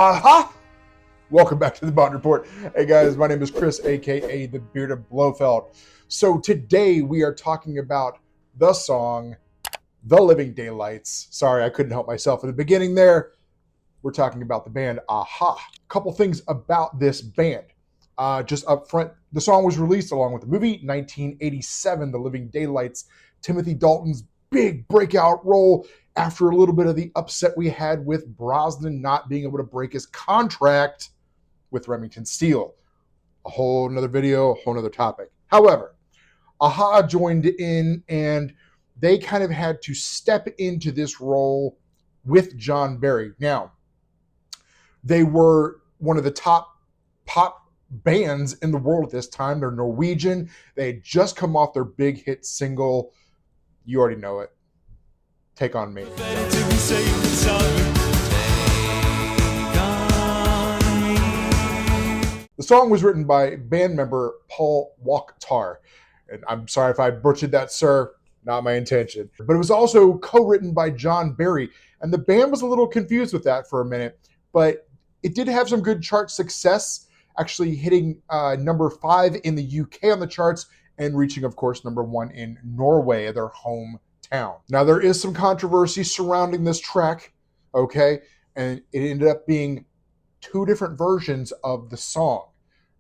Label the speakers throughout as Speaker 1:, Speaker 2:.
Speaker 1: Aha! Welcome back to the Bond Report. Hey guys, my name is Chris, aka the Bearded Blofeld. So today we are talking about the song The Living Daylights. Sorry, I couldn't help myself at the beginning there. We're talking about the band Aha. A couple things about this band. Just up front, the song was released along with the movie 1987, The Living Daylights. Timothy Dalton's big breakout role after a little bit of the upset we had with Brosnan not being able to break his contract with Remington Steele. A whole nother video, a whole nother topic. However, Aha joined in and they kind of had to step into this role with John Barry. Now, they were one of the top pop bands in the world at this time. They're Norwegian. They had just come off their big hit single. You already know it. Take On Me. The song was written by band member Paul Wakhtar. And I'm sorry if I butchered that, sir. Not my intention. But it was also co-written by John Barry. And the band was a little confused with that for a minute. But it did have some good chart success, actually hitting number 5 in the UK on the charts and reaching, of course, number 1 in Norway, their hometown. Now, there is some controversy surrounding this track, okay? And it ended up being 2 different versions of the song.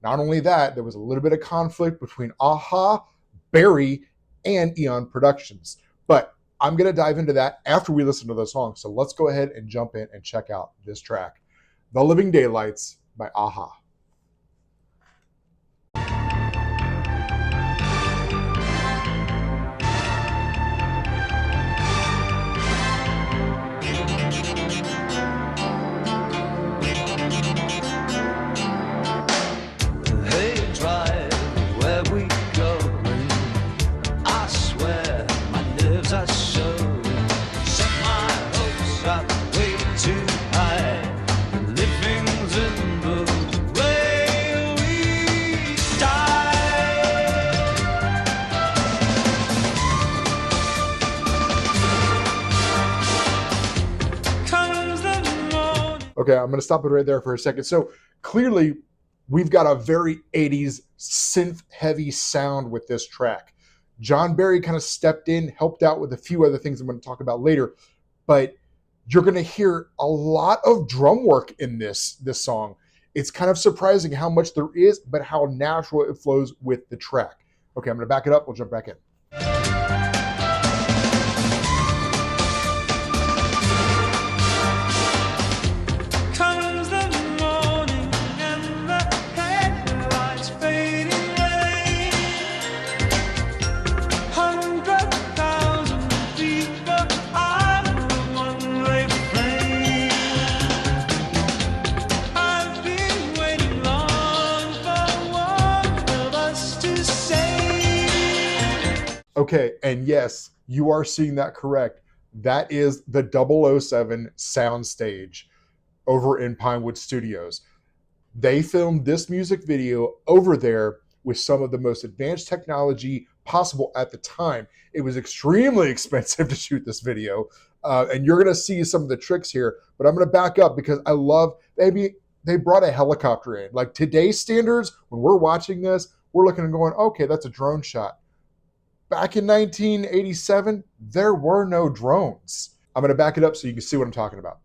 Speaker 1: Not only that, there was a little bit of conflict between Aha, Barry, and Eon Productions. But I'm going to dive into that after we listen to the song. So let's go ahead and jump in and check out this track, The Living Daylights by Aha. Okay, I'm going to stop it right there for a second. So clearly, we've got a very 80s synth-heavy sound with this track. John Barry kind of stepped in, helped out with a few other things I'm going to talk about later. But you're going to hear a lot of drum work in this song. It's kind of surprising how much there is, but how natural it flows with the track. Okay, I'm going to back it up. We'll jump back in. Okay, and yes, you are seeing that correct. That is the 007 soundstage over in Pinewood Studios. They filmed this music video over there with some of the most advanced technology possible at the time. It was extremely expensive to shoot this video, and you're going to see some of the tricks here, but I'm going to back up because I love, they brought a helicopter in. Like today's standards, when we're watching this, we're looking and going, okay, that's a drone shot. Back in 1987, there were no drones. I'm going to back it up so you can see what I'm talking about.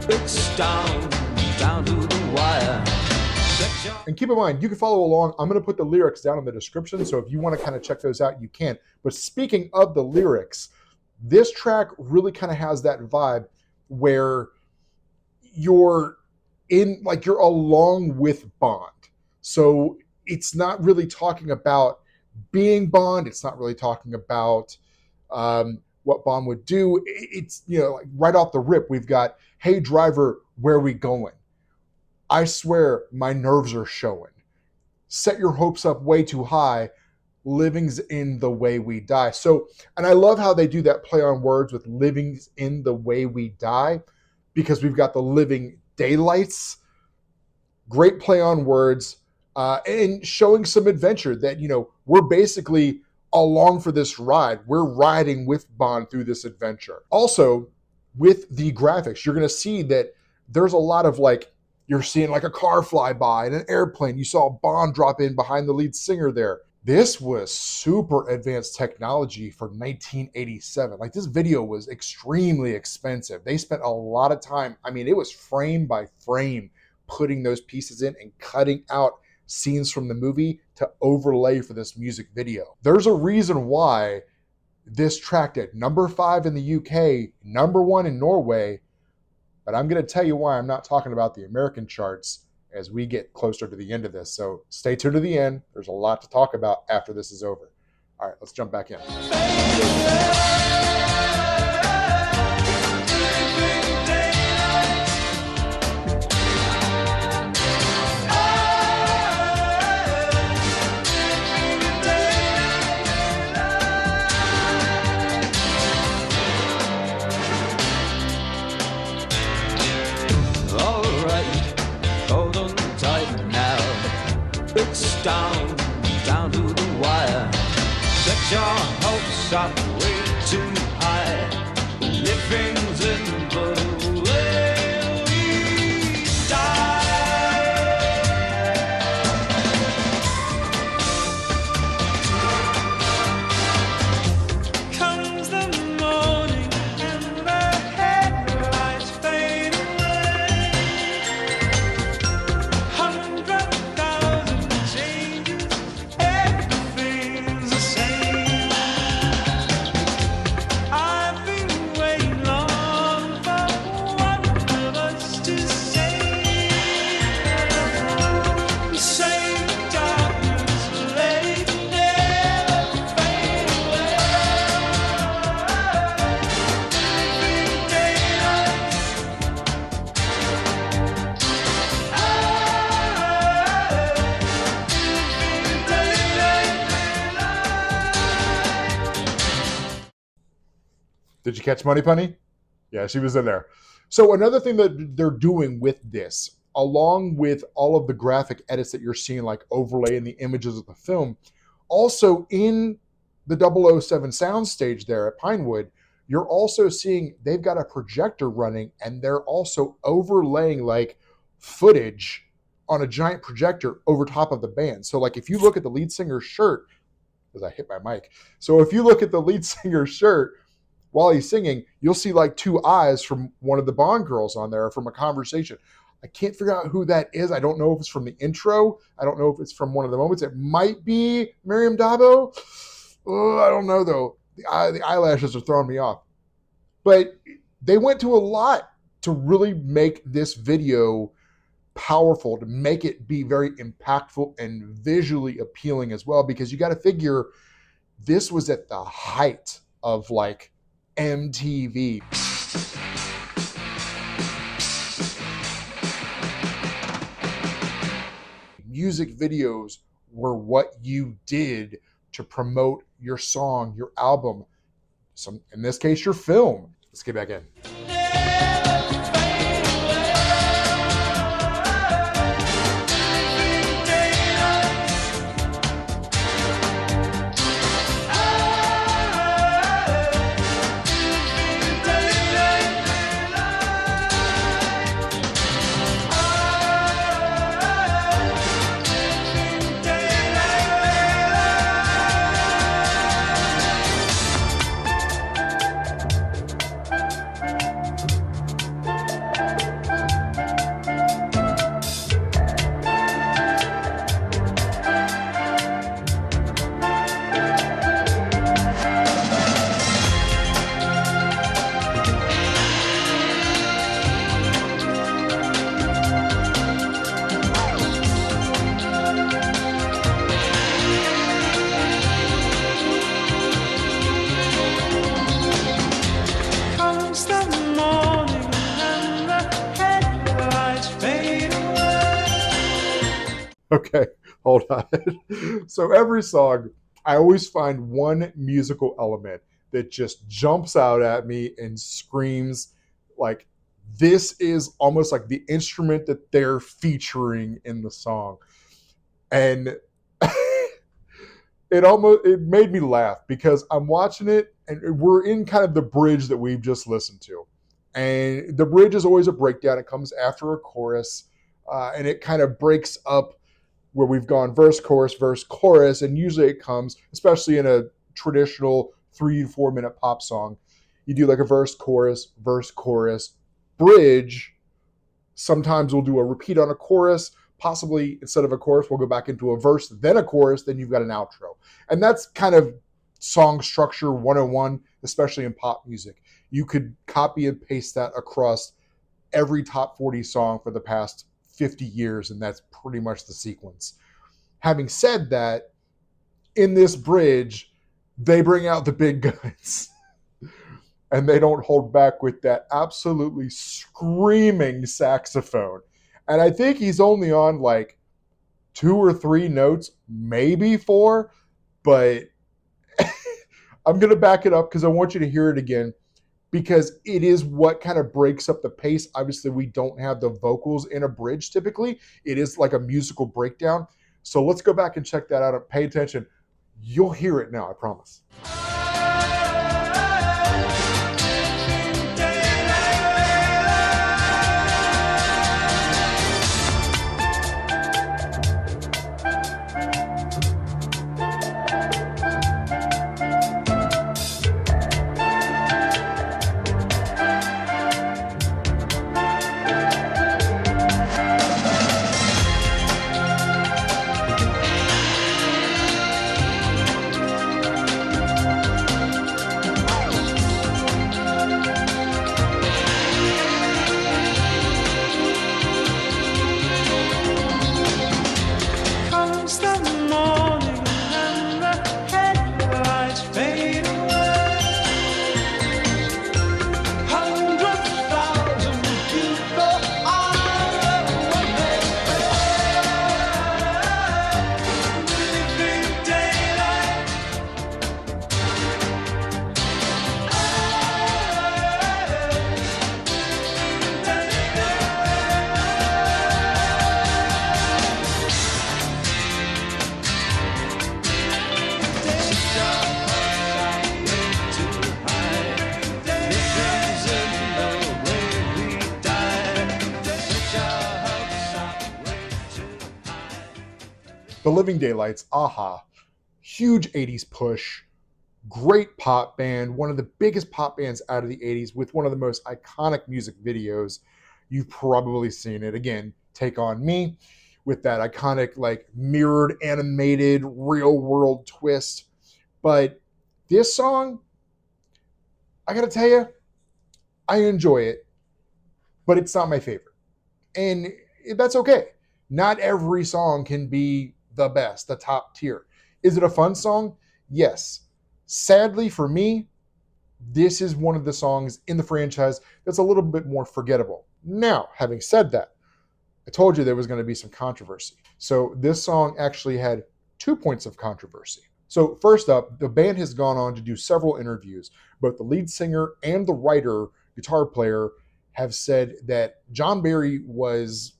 Speaker 2: It's down to the wire.
Speaker 1: And keep in mind, you can follow along. I'm going to put the lyrics down in the description, so if you want to kind of check those out, you can. But speaking of the lyrics, this track really kind of has that vibe where you're you're along with Bond. So it's not really talking about being Bond. It's not really talking about what Bond would do. It's, like right off the rip, we've got, hey driver, where are we going? I swear my nerves are showing. Set your hopes up way too high. Living's in the way we die. So, and I love how they do that play on words with living's in the way we die, because we've got the living daylights. Great play on words, and showing some adventure that, we're basically along for this ride. We're riding with Bond through this adventure. Also, with the graphics, you're going to see that there's a lot of you're seeing a car fly by and an airplane. You saw Bond drop in behind the lead singer there. This was super advanced technology for 1987. This video was extremely expensive. They spent a lot of time. I mean, it was frame by frame putting those pieces in and cutting out scenes from the movie to overlay for this music video. There's a reason why this tracked at number 5 in the UK, number 1 in Norway, but I'm going to tell you why I'm not talking about the American charts as we get closer to the end of this. So stay tuned to the end. There's a lot to talk about after this is over. All right, let's jump back in.
Speaker 2: Down to the wire. Set your hopes up way too high. Living's in the way we die. Comes the morning and the headlights fade away. 100,000 changes, everything's the same. I've been waiting long for one of us to say the darkness, let it never fade away. Living daylight.
Speaker 1: Did you catch Money Punny? Yeah, she was in there. So another thing that they're doing with this, along with all of the graphic edits that you're seeing, overlaying the images of the film, also in the 007 soundstage there at Pinewood, you're also seeing they've got a projector running, and they're also overlaying footage on a giant projector over top of the band. So if you look at the lead singer's shirt, as I hit my mic, so if you look at the lead singer's shirt while he's singing, you'll see 2 eyes from one of the Bond girls on there from a conversation. I can't figure out who that is. I don't know if it's from the intro. I don't know if it's from one of the moments. It might be Miriam Dabo. Oh, I don't know, though. The eyelashes are throwing me off. But they went to a lot to really make this video powerful, to make it be very impactful and visually appealing as well, because you got to figure this was at the height of MTV. Music videos were what you did to promote your song, your album, in this case, your film. Let's get back in. Okay, hold on. So every song, I always find one musical element that just jumps out at me and screams like this is almost like the instrument that they're featuring in the song. And it made me laugh because I'm watching it and we're in kind of the bridge that we've just listened to. And the bridge is always a breakdown. It comes after a chorus, and it kind of breaks up where we've gone verse, chorus, and usually it comes, especially in a traditional 3 to 4 minute pop song, you do like a verse, chorus, bridge. Sometimes we'll do a repeat on a chorus. Possibly instead of a chorus, we'll go back into a verse, then a chorus, then you've got an outro. And that's kind of song structure 101, especially in pop music. You could copy and paste that across every top 40 song for the past 50 years, and that's pretty much the sequence. Having said that, in this bridge, they bring out the big guns and they don't hold back with that absolutely screaming saxophone. And I think he's only on like 2 or 3 notes, maybe 4, but I'm going to back it up because I want you to hear it again because it is what kind of breaks up the pace. Obviously, we don't have the vocals in a bridge typically. It is like a musical breakdown. So let's go back and check that out and pay attention. You'll hear it now, I promise.
Speaker 2: Comes the morning and the headlights fade away. 100,000 people are what they pay. Living daylight.
Speaker 1: The Living Daylights, aha, huge 80s push, great pop band, one of the biggest pop bands out of the 80s with one of the most iconic music videos. You've probably seen it. Again, Take On Me with that iconic, like mirrored, animated, real world twist. But this song, I gotta tell you, I enjoy it, but it's not my favorite. And that's okay. Not every song can be the best, the top tier. Is it a fun song? Yes. Sadly for me, this is one of the songs in the franchise that's a little bit more forgettable. Now, having said that, I told you there was going to be some controversy. So this song actually had 2 points of controversy. So first up, the band has gone on to do several interviews. Both the lead singer and the writer, guitar player, have said that John Barry was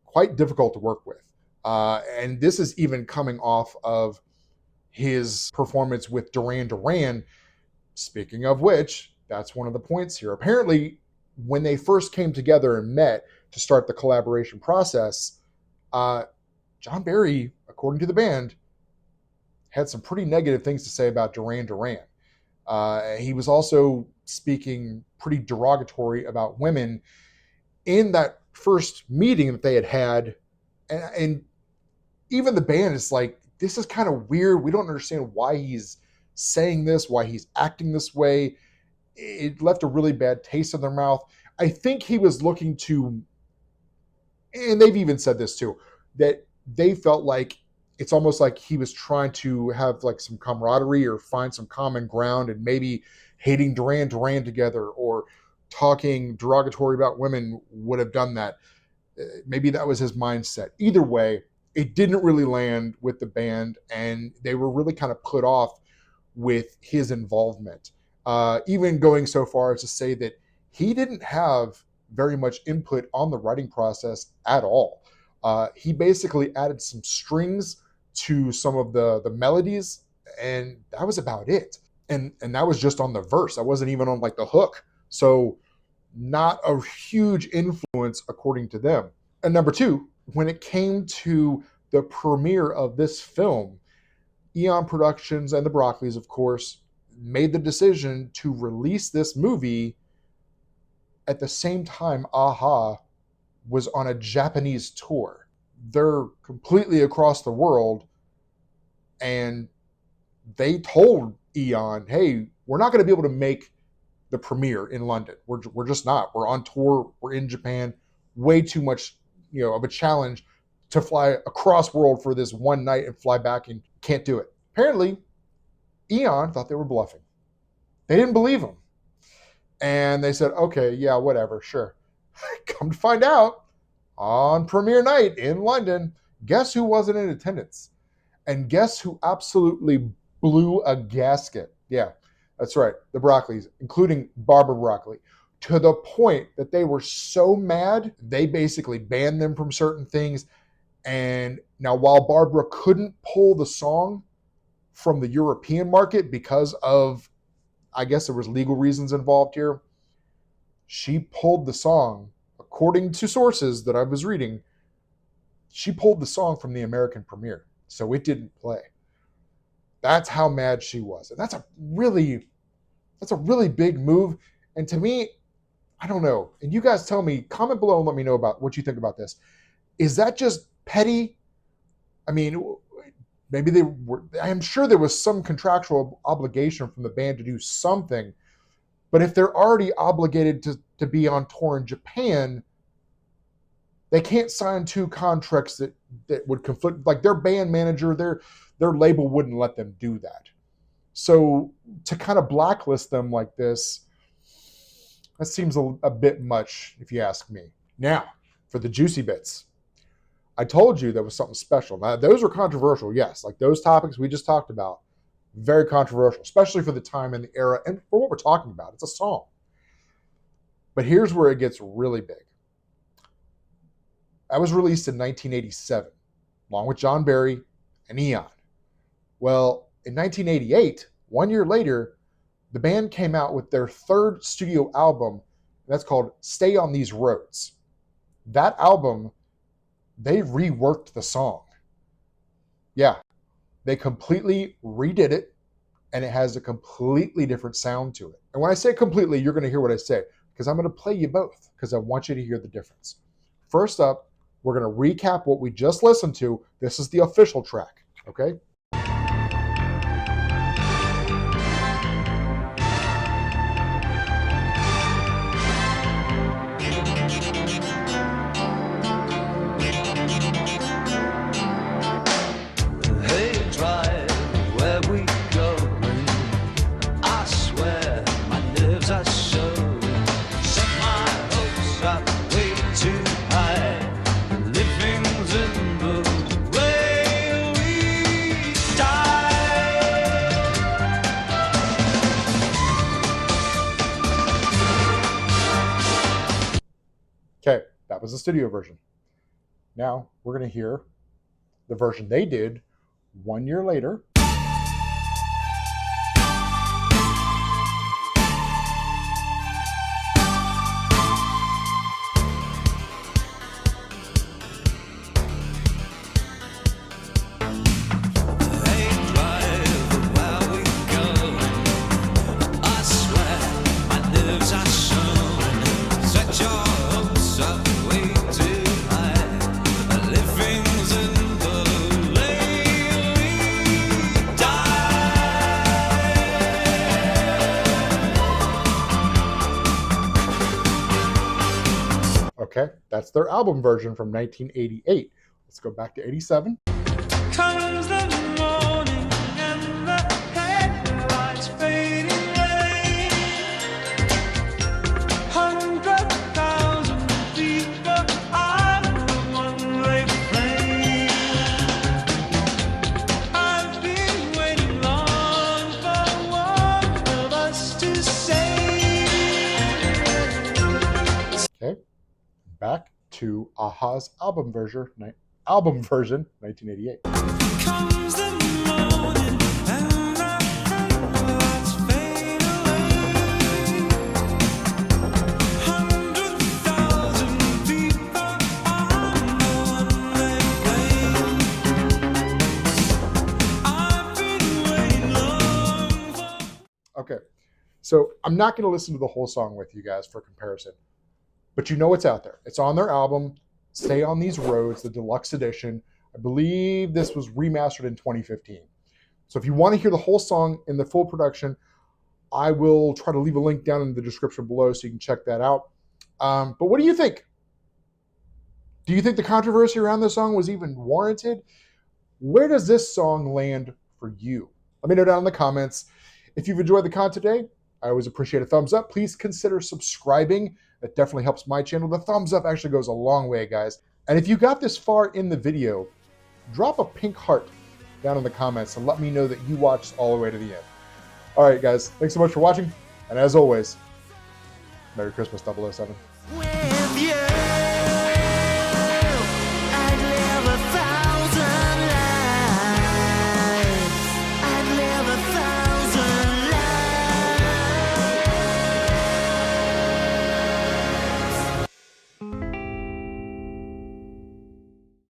Speaker 1: quite difficult to work with. And this is even coming off of his performance with Duran Duran. Speaking of which, that's one of the points here. Apparently, when they first came together and met to start the collaboration process, John Barry, according to the band, had some pretty negative things to say about Duran Duran. He was also speaking pretty derogatory about women in that first meeting that they had. And even the band is like, this is kind of weird. We don't understand why he's saying this, why he's acting this way. It left a really bad taste in their mouth. I think he was looking to, and they've even said this too, that they felt like it's almost like he was trying to have like some camaraderie or find some common ground, and maybe hating Duran Duran together or talking derogatory about women would have done that. Maybe that was his mindset. Either way, it didn't really land with the band, and they were really kind of put off with his involvement. Even going so far as to say that he didn't have very much input on the writing process at all. He basically added some strings to some of the melodies, and that was about it. And that was just on the verse. I wasn't even on like the hook. So not a huge influence according to them. And number two, when it came to the premiere of this film, Eon Productions and the Broccoli's, of course, made the decision to release this movie at the same time Aha was on a Japanese tour. They're completely across the world, and they told Eon, hey, we're not going to be able to make the premiere in London. We're just not. We're on tour. We're in Japan. Way too much, of a challenge to fly across world for this one night and fly back, and can't do it. Apparently, Eon thought they were bluffing. They didn't believe him. And they said, okay, yeah, whatever, sure. Come to find out, on premiere night in London, guess who wasn't in attendance? And guess who absolutely blew a gasket? Yeah, that's right, the Broccoli's, including Barbara Broccoli, to the point that they were so mad, they basically banned them from certain things. And now, while Barbara couldn't pull the song from the European market because of, I guess there was legal reasons involved here, she pulled the song, according to sources that I was reading, she pulled the song from the American premiere. So it didn't play. That's how mad she was. And that's a really big move. And to me, I don't know. And you guys tell me, comment below and let me know about what you think about this. Is that just petty? I mean, maybe they were, I'm sure there was some contractual obligation from the band to do something. But if they're already obligated to be on tour in Japan, they can't sign two contracts that would conflict. Like their band manager, their label wouldn't let them do that. So to kind of blacklist them like this, that seems a bit much, if you ask me. Now, for the juicy bits. I told you there was something special. Now, those were controversial, yes. Like those topics we just talked about, very controversial, especially for the time and the era and for what we're talking about. It's a song. But here's where it gets really big. That was released in 1987, along with John Barry and Eon. Well, in 1988, 1 year later, the band came out with their third studio album, and that's called Stay on These Roads. That album, they reworked the song. Yeah, they completely redid it, and it has a completely different sound to it. And when I say completely, you're going to hear what I say, because I'm going to play you both, because I want you to hear the difference. First up, we're going to recap what we just listened to. This is the official track, okay? Okay, that was the studio version. Now we're going to hear the version they did 1 year later. Okay, that's their album version from 1988. Let's go back to 87.
Speaker 2: Comes the morning and the headlights fading away. 100,000 people on a one-way plane.
Speaker 1: back to Aha's album version 1988.
Speaker 2: Comes the morning and my thoughts fade away. 100,000 people on the one-way plane. I've been waiting long for.
Speaker 1: Okay, so I'm not going to listen to the whole song with you guys for comparison, but you know it's out there. It's on their album, Stay on These Roads, the deluxe edition. I believe this was remastered in 2015. So if you want to hear the whole song in the full production, I will try to leave a link down in the description below so you can check that out. But what do you think? Do you think the controversy around this song was even warranted? Where does this song land for you? Let me know down in the comments. If you've enjoyed the content today, I always appreciate a thumbs up. Please consider subscribing. That definitely helps my channel. The thumbs up actually goes a long way, guys. And if you got this far in the video, drop a pink heart down in the comments and let me know that you watched all the way to the end. All right, guys, thanks so much for watching. And as always, Merry Christmas, 007.